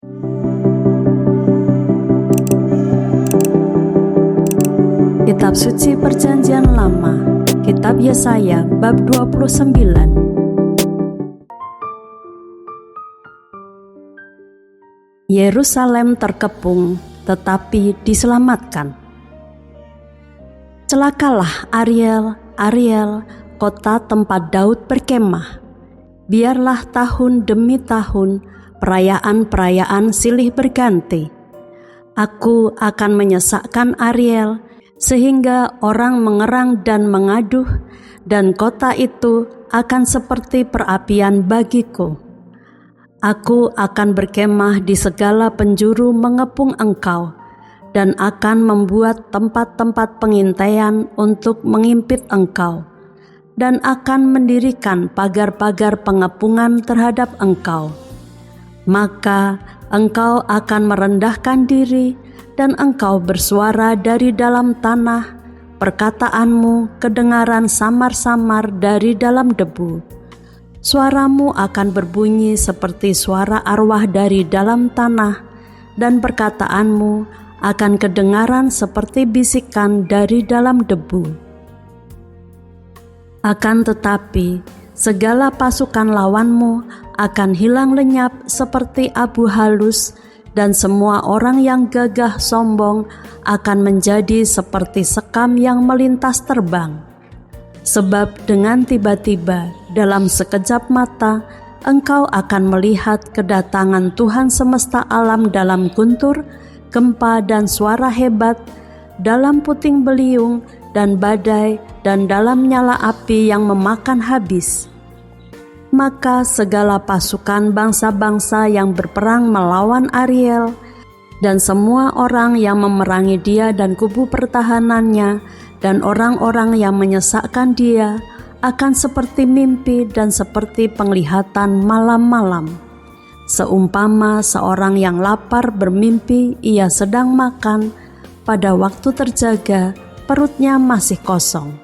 Kitab Suci Perjanjian Lama, Kitab Yesaya bab 29. Yerusalem terkepung tetapi diselamatkan. Celakalah Ariel, Ariel, kota tempat Daud berkemah. Biarlah tahun demi tahun perayaan-perayaan silih berganti. Aku akan menyesakkan Ariel sehingga orang mengerang dan mengaduh, dan kota itu akan seperti perapian bagiku. Aku akan berkemah di segala penjuru mengepung engkau, dan akan membuat tempat-tempat pengintaian untuk mengimpit engkau, dan akan mendirikan pagar-pagar pengepungan terhadap engkau. Maka engkau akan merendahkan diri, dan engkau bersuara dari dalam tanah, perkataanmu kedengaran samar-samar dari dalam debu. Suaramu akan berbunyi seperti suara arwah dari dalam tanah, dan perkataanmu akan kedengaran seperti bisikan dari dalam debu. Akan tetapi, segala pasukan lawanmu akan hilang lenyap seperti abu halus, dan semua orang yang gagah sombong akan menjadi seperti sekam yang melintas terbang. Sebab dengan tiba-tiba dalam sekejap mata engkau akan melihat kedatangan Tuhan semesta alam dalam guntur, gempa dan suara hebat, dalam puting beliung dan badai, dan dalam nyala api yang memakan habis. Maka segala pasukan bangsa-bangsa yang berperang melawan Ariel, dan semua orang yang memerangi dia dan kubu pertahanannya, dan orang-orang yang menyesakkan dia, akan seperti mimpi dan seperti penglihatan malam-malam. Seumpama seorang yang lapar bermimpi ia sedang makan, pada waktu terjaga perutnya masih kosong.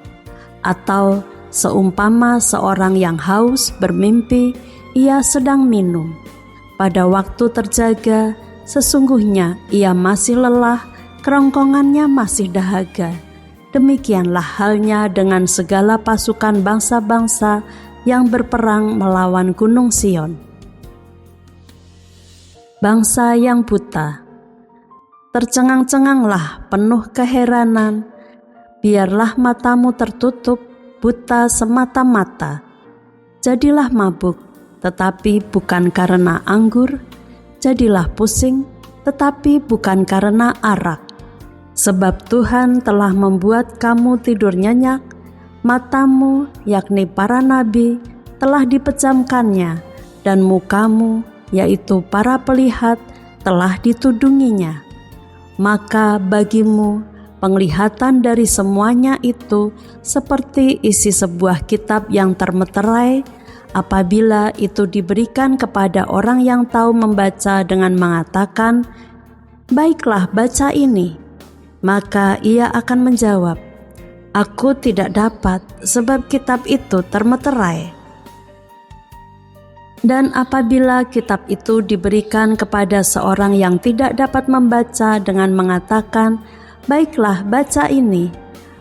Atau seumpama seorang yang haus bermimpi ia sedang minum, pada waktu terjaga sesungguhnya ia masih lelah, kerongkongannya masih dahaga. Demikianlah halnya dengan segala pasukan bangsa-bangsa yang berperang melawan Gunung Sion. Bangsa yang buta, tercengang-cenganglah penuh keheranan, biarlah matamu tertutup, buta semata-mata. Jadilah mabuk, tetapi bukan karena anggur, jadilah pusing, tetapi bukan karena arak. Sebab Tuhan telah membuat kamu tidur nyenyak, matamu, yakni para nabi, telah dipejamkannya, dan mukamu, yaitu para pelihat, telah ditudunginya. Maka bagimu, penglihatan dari semuanya itu seperti isi sebuah kitab yang termeterai, apabila itu diberikan kepada orang yang tahu membaca dengan mengatakan, "Baiklah, baca ini." Maka ia akan menjawab, "Aku tidak dapat, sebab kitab itu termeterai." Dan apabila kitab itu diberikan kepada seorang yang tidak dapat membaca dengan mengatakan, "Baiklah, baca ini,"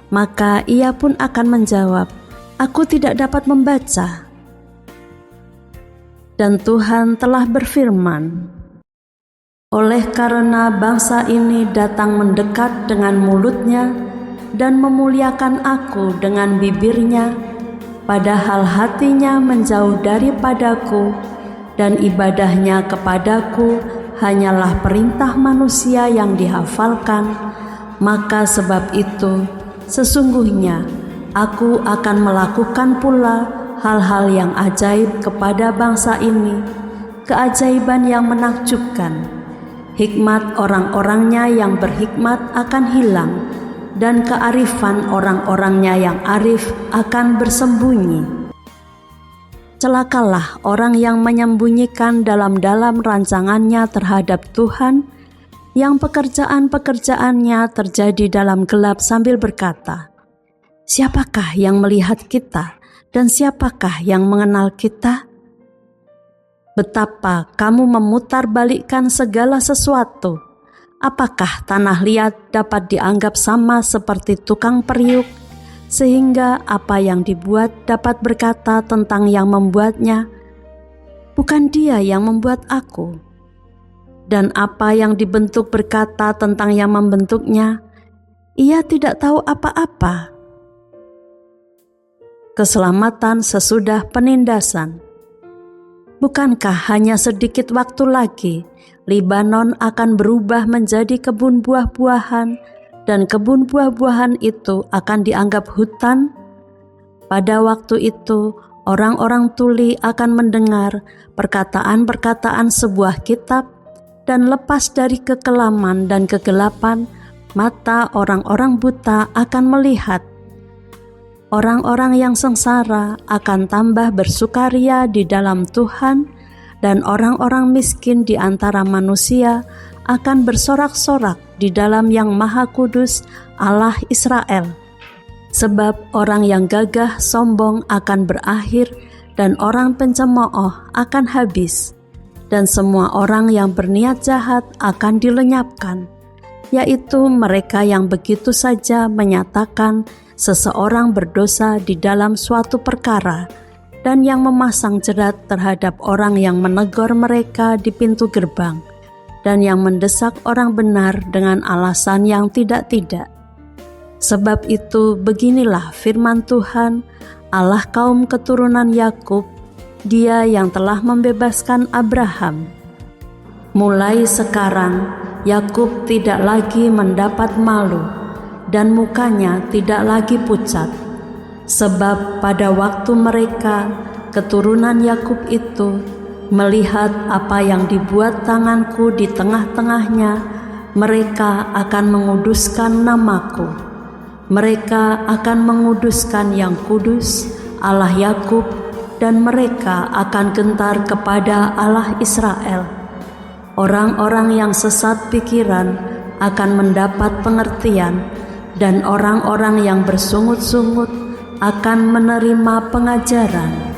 maka ia pun akan menjawab, "Aku tidak dapat membaca." Dan Tuhan telah berfirman, "Oleh karena bangsa ini datang mendekat dengan mulutnya dan memuliakan aku dengan bibirnya, padahal hatinya menjauh daripadaku, dan ibadahnya kepadaku hanyalah perintah manusia yang dihafalkan, maka sebab itu sesungguhnya aku akan melakukan pula hal-hal yang ajaib kepada bangsa ini, keajaiban yang menakjubkan. Hikmat orang-orangnya yang berhikmat akan hilang, dan kearifan orang-orangnya yang arif akan bersembunyi. Celakalah orang yang menyembunyikan dalam-dalam rancangannya terhadap Tuhan, yang pekerjaan-pekerjaannya terjadi dalam gelap sambil berkata, "Siapakah yang melihat kita, dan siapakah yang mengenal kita?" betapa kamu memutarbalikkan segala sesuatu. Apakah tanah liat dapat dianggap sama seperti tukang periuk, sehingga apa yang dibuat dapat berkata tentang yang membuatnya, bukan dia yang membuat aku? Dan apa yang dibentuk berkata tentang yang membentuknya, ia tidak tahu apa-apa. Keselamatan sesudah penindasan. Bukankah hanya sedikit waktu lagi Libanon akan berubah menjadi kebun buah-buahan, dan kebun buah-buahan itu akan dianggap hutan? Pada waktu itu, orang-orang tuli akan mendengar perkataan-perkataan sebuah kitab, dan lepas dari kekelaman dan kegelapan, mata orang-orang buta akan melihat. Orang-orang yang sengsara akan tambah bersukaria di dalam Tuhan, dan orang-orang miskin di antara manusia akan bersorak-sorak di dalam Yang Maha Kudus, Allah Israel. Sebab orang yang gagah sombong akan berakhir, dan orang pencemooh akan habis, dan semua orang yang berniat jahat akan dilenyapkan, yaitu mereka yang begitu saja menyatakan seseorang berdosa di dalam suatu perkara, dan yang memasang jerat terhadap orang yang menegur mereka di pintu gerbang, dan yang mendesak orang benar dengan alasan yang tidak-tidak. Sebab itu beginilah firman Tuhan, Allah kaum keturunan Yakub, Dia yang telah membebaskan Abraham. Mulai sekarang Yakub tidak lagi mendapat malu, dan mukanya tidak lagi pucat, sebab pada waktu mereka, keturunan Yakub itu, melihat apa yang dibuat tanganku di tengah-tengahnya, mereka akan menguduskan namaku. Mereka akan menguduskan yang kudus, Allah Yakub, dan mereka akan gentar kepada Allah Israel. Orang-orang yang sesat pikiran akan mendapat pengertian, dan orang-orang yang bersungut-sungut akan menerima pengajaran.